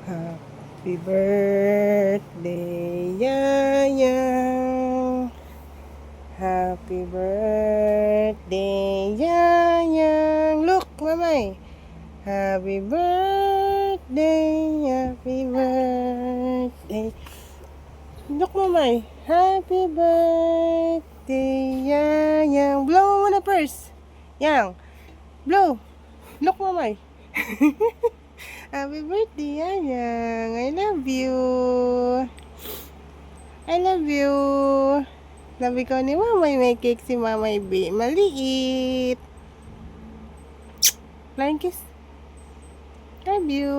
Happy birthday, Yayang. Happy birthday, Yayang. Look, mamay. Happy birthday, happy birthday. Look, mamay. Happy birthday, Yayang. Blow mo muna first. Yang. Blow. Look, mamay. Happy birthday, Yayang. I love you. I love you. Sabi ko ni Mamay, may cake si Mamay B. Maliit. Flying kiss. Love you.